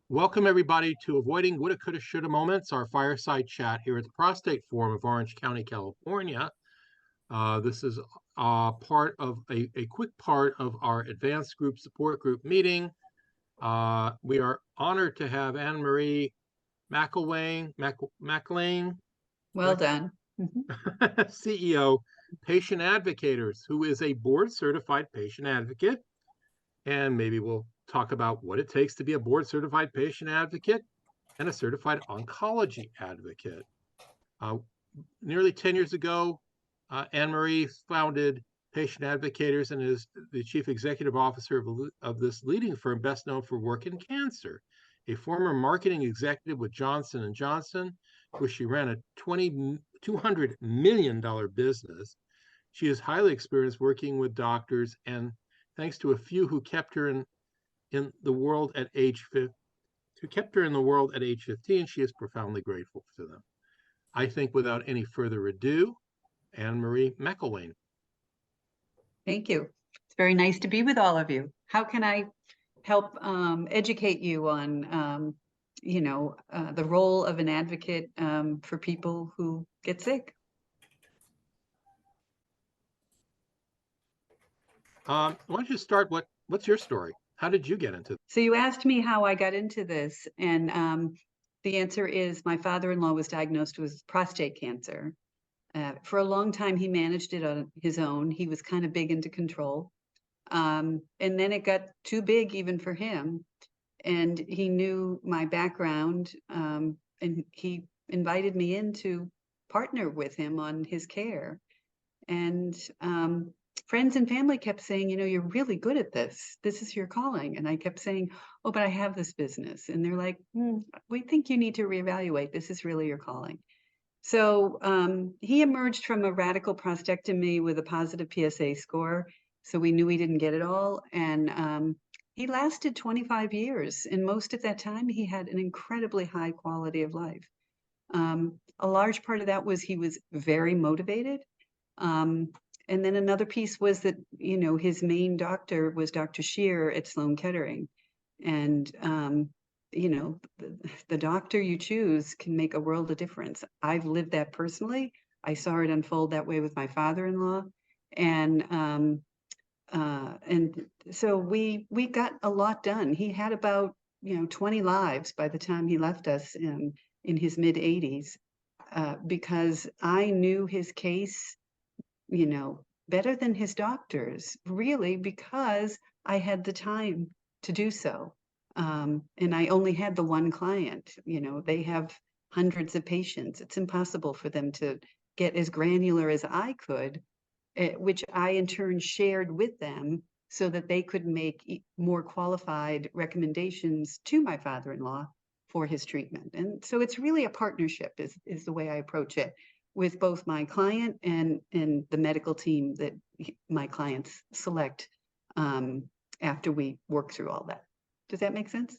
Welcome, everybody, to Avoiding Woulda-Coulda-Shoulda Moments, our fireside chat here at the Prostate Forum of Orange County, California. This is part of a quick part of our advanced group support group meeting. We are honored to have AnnMarie McIlwain, Well done. CEO, Patient Advocators, who is a board-certified patient advocate. And maybe we'll talk about what it takes to be a board-certified patient advocate and a certified oncology advocate. Nearly 10 years ago, AnnMarie founded Patient Advocators and is the chief executive officer of this leading firm, best known for work in cancer. A former marketing executive with Johnson & Johnson, where she ran a $200 million business. She is highly experienced working with doctors, and thanks to a few who kept her in the world at age 15, she is profoundly grateful to them. I think without any further ado, AnnMarie McIlwain. Thank you. It's very nice to be with all of you. How can I help educate you on, the role of an advocate for people who get sick? Why don't you start? What's your story? How did you get into this? So you asked me how I got into this, and the answer is my father-in-law was diagnosed with prostate cancer. For a long time, he managed it on his own. He was kind of big into control. And then it got too big even for him. And he knew my background, and he invited me in to partner with him on his care. And friends and family kept saying, you're really good at this. This is your calling. And I kept saying, oh, but I have this business. And they're like, we think you need to reevaluate. This is really your calling. So he emerged from a radical prostatectomy with a positive PSA score. So we knew he didn't get it all. And he lasted 25 years. And most of that time, he had an incredibly high quality of life. A large part of that was he was very motivated. And then another piece was that, his main doctor was Dr. Shear at Sloan Kettering. And the doctor you choose can make a world of difference. I've lived that personally. I saw it unfold that way with my father-in-law. And so we got a lot done. He had about, 20 lives by the time he left us in his mid-80s, because I knew his case, better than his doctors, really, because I had the time to do so. And I only had the one client. They have hundreds of patients. It's impossible for them to get as granular as I could, which I in turn shared with them so that they could make more qualified recommendations to my father-in-law for his treatment. And so it's really a partnership is the way I approach it, with both my client and the medical team that my clients select after we work through all that. Does that make sense?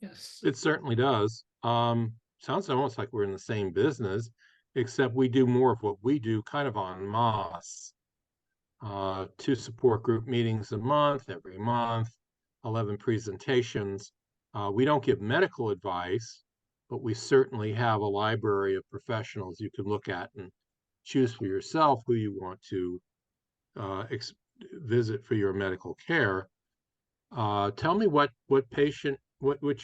Yes, it certainly does. Sounds almost like we're in the same business, except we do more of what we do kind of en masse. 2 support group meetings a month, every month, 11 presentations. We don't give medical advice, but we certainly have a library of professionals you can look at and choose for yourself who you want to visit for your medical care. Tell me what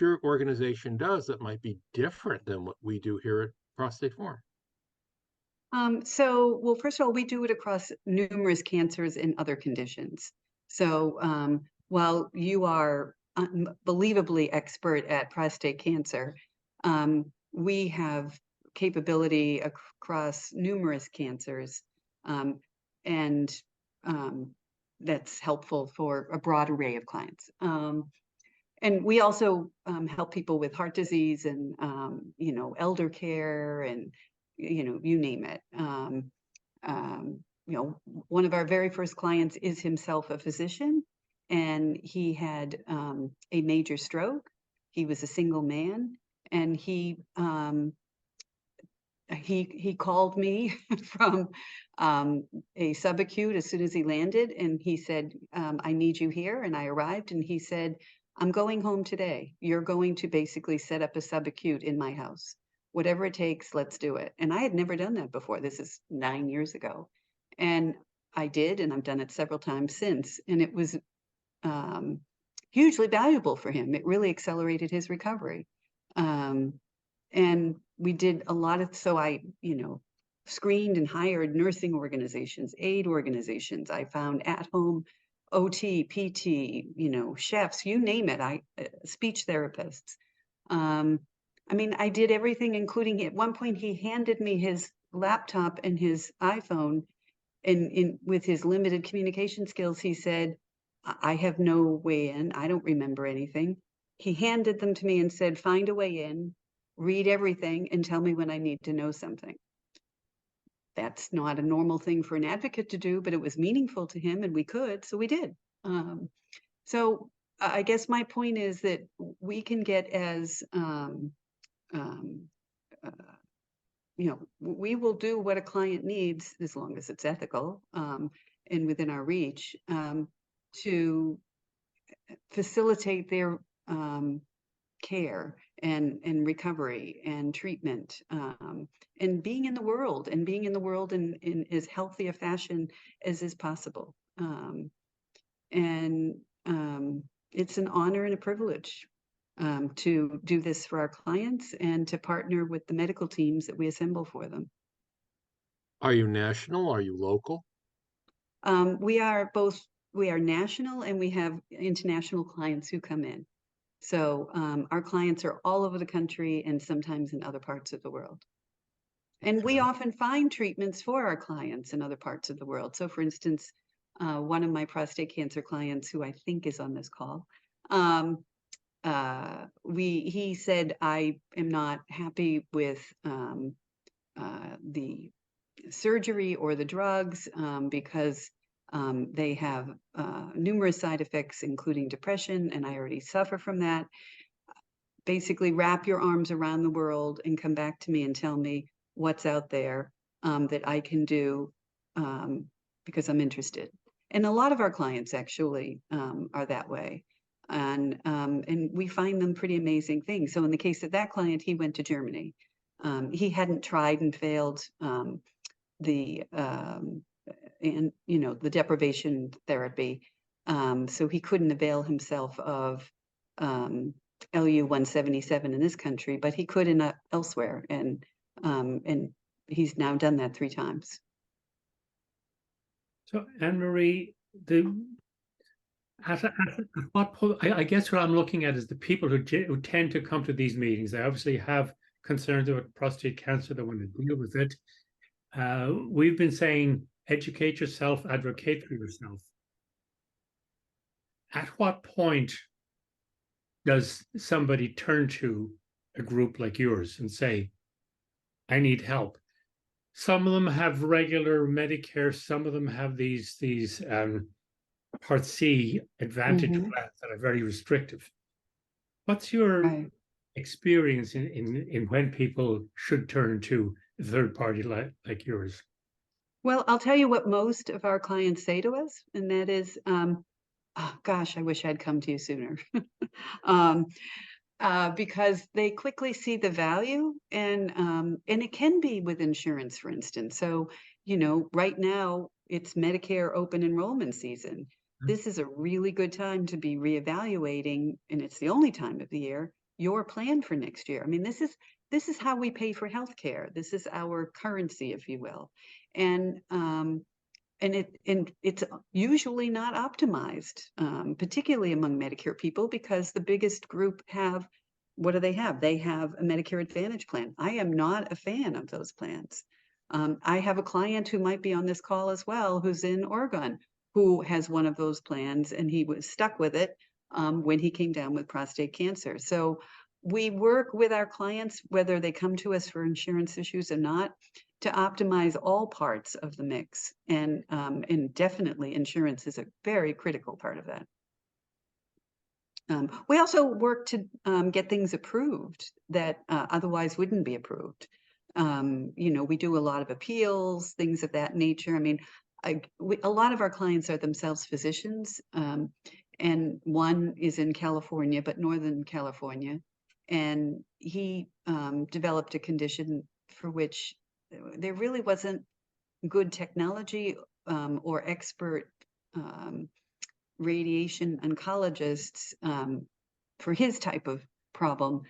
your organization does that might be different than what we do here at Prostate Forum. Well, first of all, we do it across numerous cancers and other conditions. So while you are unbelievably expert at prostate cancer, we have capability across numerous cancers, and that's helpful for a broad array of clients. And we also help people with heart disease and, elder care and, you name it. One of our very first clients is himself a physician, and he had a major stroke. He was a single man, and he called me from a subacute as soon as he landed, and he said, I need you here. And I arrived, and he said, I'm going home today. You're going to basically set up a subacute in my house. Whatever it takes, let's do it. And I had never done that before. This is 9 years ago. And I did, and I've done it several times since. And it was hugely valuable for him. It really accelerated his recovery. And we did a lot of, so I, screened and hired nursing organizations, aid organizations. I found at-home OT, PT, chefs, you name it. Speech therapists. I did everything, including at one point he handed me his laptop and his iPhone, and with his limited communication skills, he said, I have no way in. I don't remember anything. He handed them to me and said, find a way in, read everything, and tell me when I need to know something. That's not a normal thing for an advocate to do, but it was meaningful to him, and we could, so we did. So I guess my point is that we can get as, we will do what a client needs as long as it's ethical and within our reach to facilitate their care and recovery and treatment and being in the world in as healthy a fashion as is possible. It's an honor and a privilege to do this for our clients and to partner with the medical teams that we assemble for them. Are you national? Are you local? We are both. We are national, and we have international clients who come in. So our clients are all over the country and sometimes in other parts of the world. And we often find treatments for our clients in other parts of the world. So for instance, one of my prostate cancer clients, who I think is on this call, he said, I am not happy with the surgery or the drugs because they have numerous side effects, including depression, and I already suffer from that. Basically, wrap your arms around the world and come back to me and tell me what's out there that I can do because I'm interested. And a lot of our clients actually are that way. And we find them pretty amazing things. So in the case of that client, he went to Germany. He hadn't tried and failed the deprivation therapy. So he couldn't avail himself of LU 177 in this country, but he could in elsewhere. And he's now done that 3 times. So AnnMarie, at what point, I guess what I'm looking at is the people who tend to come to these meetings. They obviously have concerns about prostate cancer. They want to deal with it. We've been saying, educate yourself, advocate for yourself. At what point does somebody turn to a group like yours and say, I need help? Some of them have regular Medicare. Some of them have these Part C Advantage plans that are very restrictive. What's your experience in when people should turn to a third party like yours? Well, I'll tell you what most of our clients say to us, and that is, oh, gosh, I wish I'd come to you sooner. Because they quickly see the value, and it can be with insurance, for instance. So, right now it's Medicare open enrollment season. This is a really good time to be reevaluating, and it's the only time of the year, your plan for next year. I mean, this is how we pay for healthcare. This is our currency, if you will. And it's usually not optimized, particularly among Medicare people, because the biggest group have, what do they have? They have a Medicare Advantage plan. I am not a fan of those plans. I have a client who might be on this call as well, who's in Oregon, who has one of those plans, and he was stuck with it when he came down with prostate cancer. So we work with our clients, whether they come to us for insurance issues or not, to optimize all parts of the mix. And definitely insurance is a very critical part of that. We also work to get things approved that otherwise wouldn't be approved. We do a lot of appeals, things of that nature. I mean, a lot of our clients are themselves physicians, and one is in California, but Northern California. And he developed a condition for which there really wasn't good technology or expert radiation oncologists for his type of problem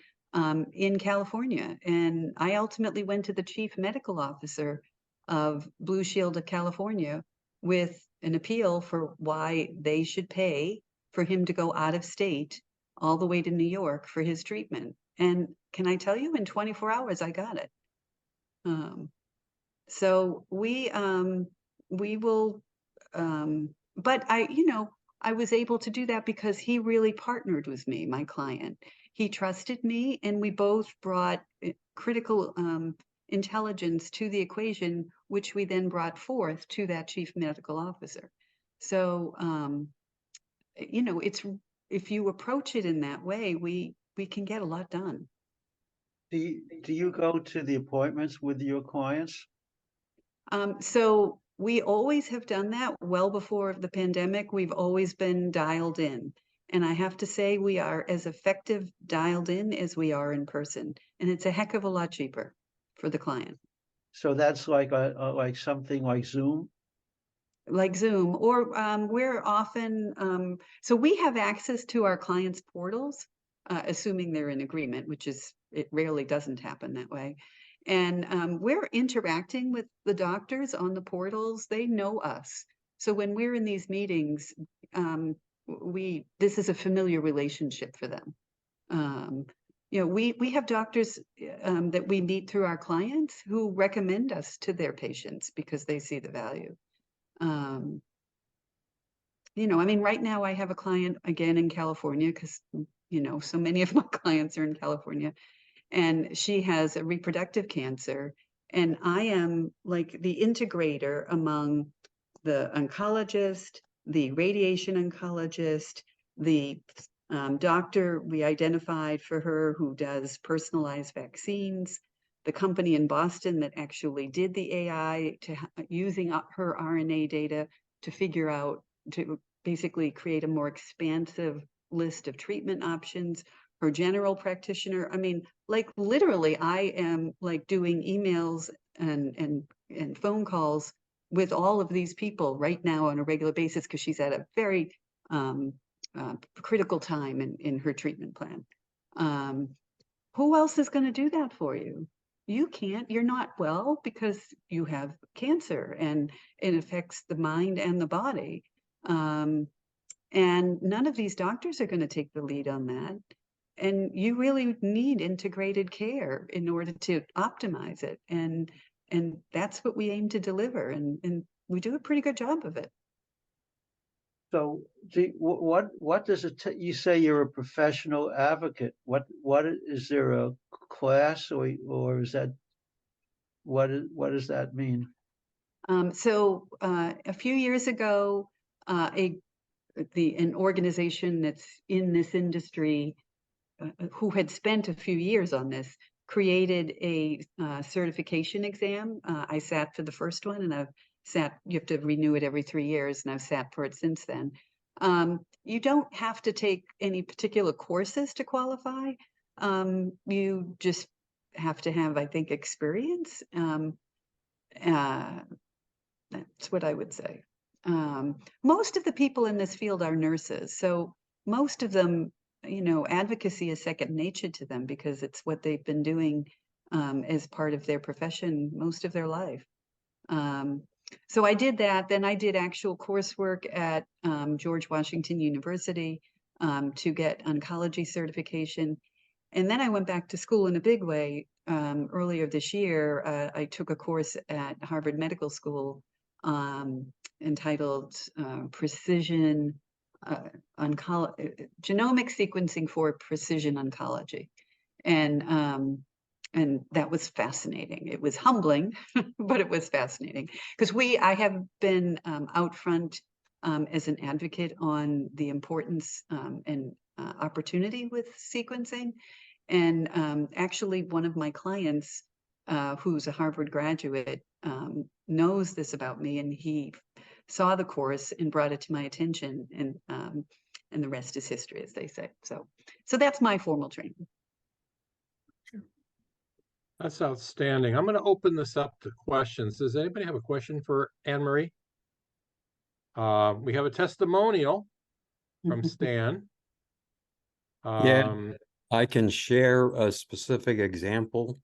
in California. And I ultimately went to the chief medical officer of Blue Shield of California with an appeal for why they should pay for him to go out of state all the way to New York for his treatment. And can I tell you, in 24 hours, I got it. So we will, but I was able to do that because he really partnered with me, my client. He trusted me, and we both brought critical intelligence to the equation, which we then brought forth to that chief medical officer. So, it's, if you approach it in that way, we can get a lot done. Do you go to the appointments with your clients? So we always have done that. Well before the pandemic, we've always been dialed in. And I have to say, we are as effective dialed in as we are in person. And it's a heck of a lot cheaper for the client. So that's like like something like Zoom? Like Zoom, or we're often, so we have access to our clients' portals, assuming they're in agreement, which is, it rarely doesn't happen that way. And we're interacting with the doctors on the portals. They know us. So when we're in these meetings, this is a familiar relationship for them. We have doctors that we meet through our clients who recommend us to their patients because they see the value. Right now I have a client again in California because, so many of my clients are in California, and she has a reproductive cancer. And I am like the integrator among the oncologist, the radiation oncologist, the doctor we identified for her who does personalized vaccines, the company in Boston that actually did the AI using her RNA data to figure out, to basically create a more expansive list of treatment options, her general practitioner. Like literally I am like doing emails and phone calls with all of these people right now on a regular basis because she's at a very critical time in her treatment plan. Who else is going to do that for you? You can't. You're not well because you have cancer, and it affects the mind and the body. And none of these doctors are going to take the lead on that. And you really need integrated care in order to optimize it. And that's what we aim to deliver. And we do a pretty good job of it. So what does it take? You say you're a professional advocate. What is there a class or is that, what does that mean? So a few years ago, an organization that's in this industry who had spent a few years on this created a certification exam. I sat for the first one, and you have to renew it every 3 years, and I've sat for it since then. You don't have to take any particular courses to qualify. You just have to have, I think, experience. That's what I would say. Most of the people in this field are nurses, so most of them, advocacy is second nature to them because it's what they've been doing as part of their profession most of their life. So I did that. Then I did actual coursework at George Washington University to get oncology certification. And then I went back to school in a big way. Earlier this year, I took a course at Harvard Medical School entitled Genomic Sequencing for Precision Oncology. And that was fascinating. It was humbling, but it was fascinating because I have been out front as an advocate on the importance and opportunity with sequencing. And actually, one of my clients, who's a Harvard graduate, knows this about me, and he saw the course and brought it to my attention. And and the rest is history, as they say. So that's my formal training. That's outstanding. I'm going to open this up to questions. Does anybody have a question for AnnMarie? We have a testimonial from Stan. Yeah. I can share a specific example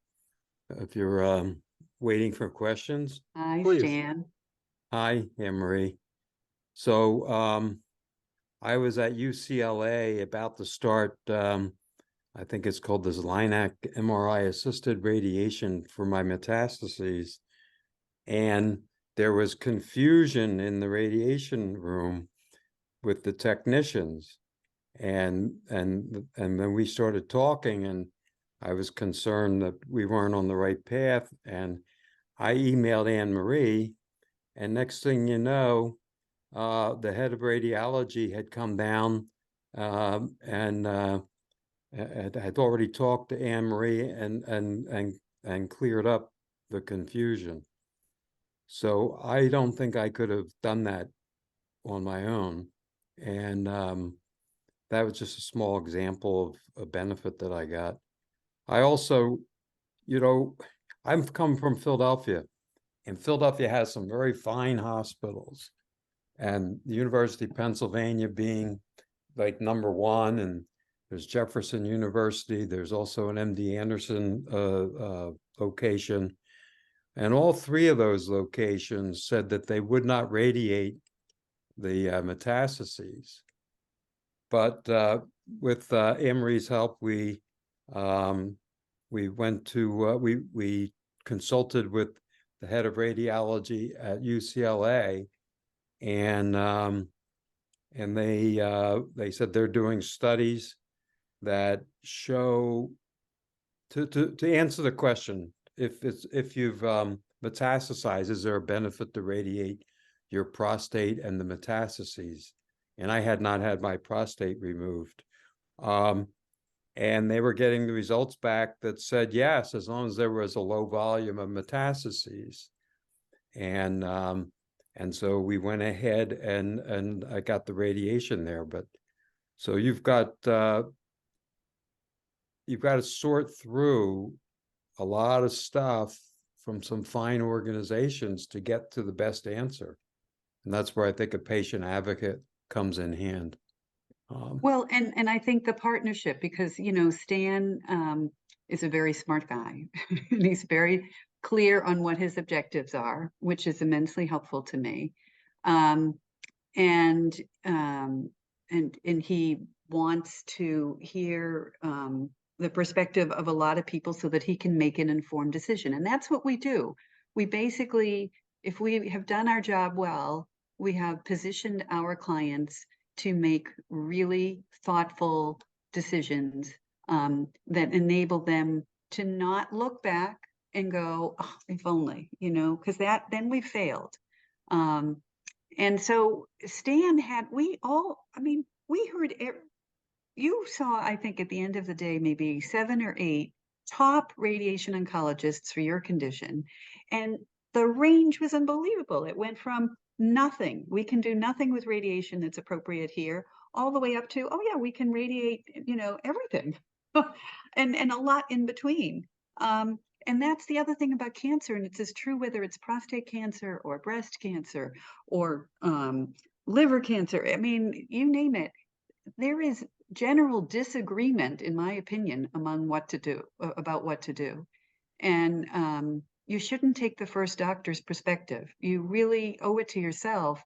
if you're waiting for questions. Hi, Please. Stan. Hi, AnnMarie. So I was at UCLA about to start, I think it's called this LINAC MRI assisted radiation for my metastases. And there was confusion in the radiation room with the technicians. And then we started talking, and I was concerned that we weren't on the right path. And I emailed AnnMarie, and next thing you know, the head of radiology had come down and had already talked to AnnMarie and cleared up the confusion. So I don't think I could have done that on my own. And that was just a small example of a benefit that I got. I also, I've come from Philadelphia, and Philadelphia has some very fine hospitals, and the University of Pennsylvania being like #1, and there's Jefferson University. There's also an MD Anderson location. And all three of those locations said that they would not radiate the metastases. But with AnnMarie's help, we went to we consulted with the head of radiology at UCLA, and they said they're doing studies that show to answer the question, if you've metastasized, is there a benefit to radiate your prostate and the metastases? And I had not had my prostate removed. And they were getting the results back that said yes, as long as there was a low volume of metastases. And so we went ahead and I got the radiation there. But so you've got to sort through a lot of stuff from some fine organizations to get to the best answer. And that's where I think a patient advocate comes in hand. Well, and I think the partnership, because, Stan is a very smart guy, and he's very clear on what his objectives are, which is immensely helpful to me. And he wants to hear the perspective of a lot of people so that he can make an informed decision. And that's what we do. We basically, if we have done our job well, we have positioned our clients to make really thoughtful decisions that enable them to not look back and go, oh, if only, because then we failed. And so Stan we heard, you saw, I think at the end of the day, maybe 7 or 8 top radiation oncologists for your condition. And the range was unbelievable. It went from nothing, we can do nothing with radiation that's appropriate here, all the way up to, oh yeah, we can radiate, everything. and a lot in between. And that's the other thing about cancer, and it's as true whether it's prostate cancer or breast cancer or liver cancer. I mean, you name it. There is general disagreement, in my opinion, among about what to do. And you shouldn't take the first doctor's perspective. You really owe it to yourself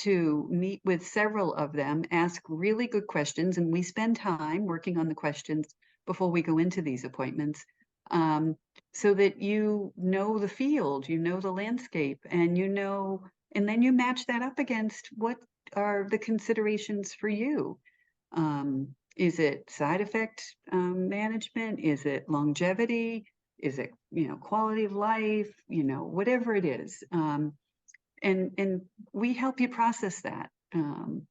to meet with several of them, ask really good questions, and we spend time working on the questions before we go into these appointments, so that you know the field, you know the landscape, and and then you match that up against what are the considerations for you. Is it side effect management? Is it longevity? Is it, quality of life, whatever it is. And we help you process that. And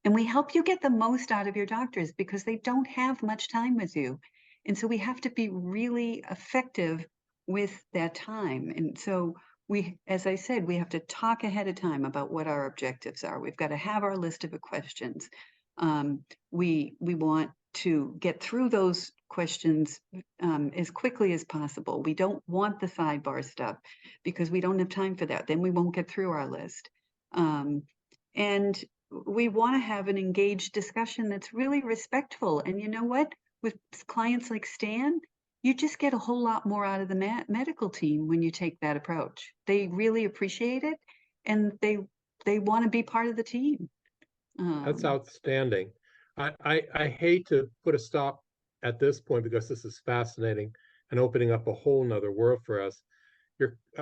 we help you get the most out of your doctors because they don't have much time with you. And so we have to be really effective with that time. And so as I said, we have to talk ahead of time about what our objectives are. We've got to have our list of questions. We want to get through those questions as quickly as possible. We don't want the sidebar stuff because we don't have time for that. Then we won't get through our list. And we want to have an engaged discussion that's really respectful. And you know what? With clients like Stan, you just get a whole lot more out of the medical team when you take that approach. They really appreciate it, and they want to be part of the team. That's outstanding. I hate to put a stop at this point because this is fascinating and opening up a whole nother world for us.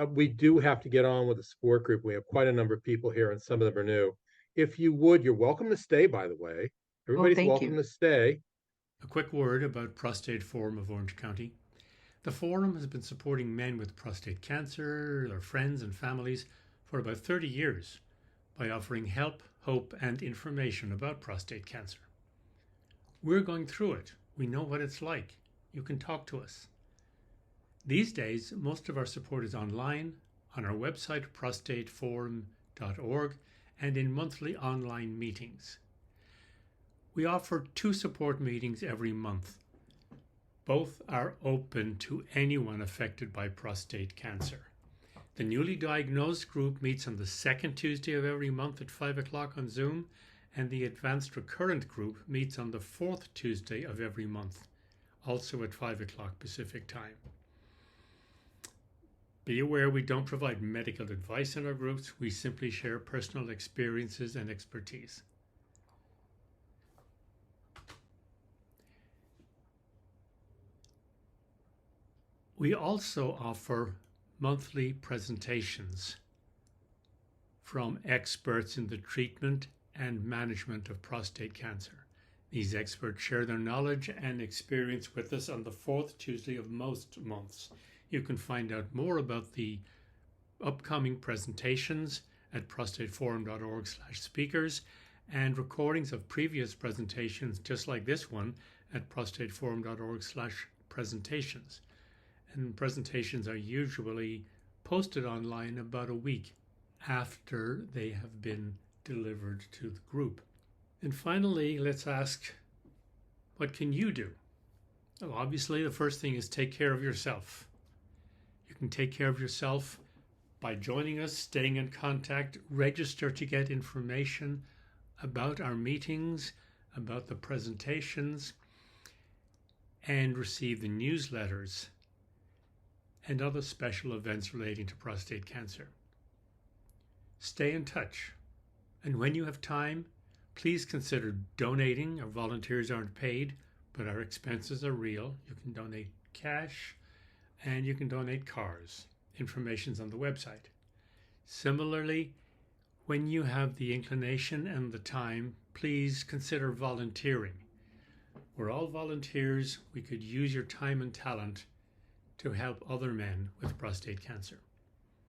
We do have to get on with the support group. We have quite a number of people here, and some of them are new. If you would, you're welcome to stay, by the way. Everybody's welcome to stay. A quick word about Prostate Forum of Orange County. The forum has been supporting men with prostate cancer, their friends and families, for about 30 years by offering help, hope, and information about prostate cancer. We're going through it. We know what it's like. You can talk to us. These days, most of our support is online, on our website, prostateforum.org, and in monthly online meetings. We offer 2 support meetings every month. Both are open to anyone affected by prostate cancer. The newly diagnosed group meets on the 2nd Tuesday of every month at 5 o'clock on Zoom, and the advanced recurrent group meets on the 4th Tuesday of every month, also at 5 o'clock Pacific time. Be aware we don't provide medical advice in our groups. We simply share personal experiences and expertise. We also offer monthly presentations from experts in the treatment and management of prostate cancer. These experts share their knowledge and experience with us on the 4th Tuesday of most months. You can find out more about the upcoming presentations at prostateforum.org/speakers and recordings of previous presentations just like this one at prostateforum.org/presentations. And presentations are usually posted online about a week after they have been delivered to the group. And finally, let's ask, what can you do? Well, obviously, the first thing is take care of yourself. You can take care of yourself by joining us, staying in contact, register to get information about our meetings, about the presentations, and receive the newsletters and other special events relating to prostate cancer. Stay in touch, and when you have time, please consider donating. Our volunteers aren't paid, but our expenses are real. You can donate cash, and you can donate cars. Information's on the website. Similarly, when you have the inclination and the time, please consider volunteering. We're all volunteers. We could use your time and talent to help other men with prostate cancer.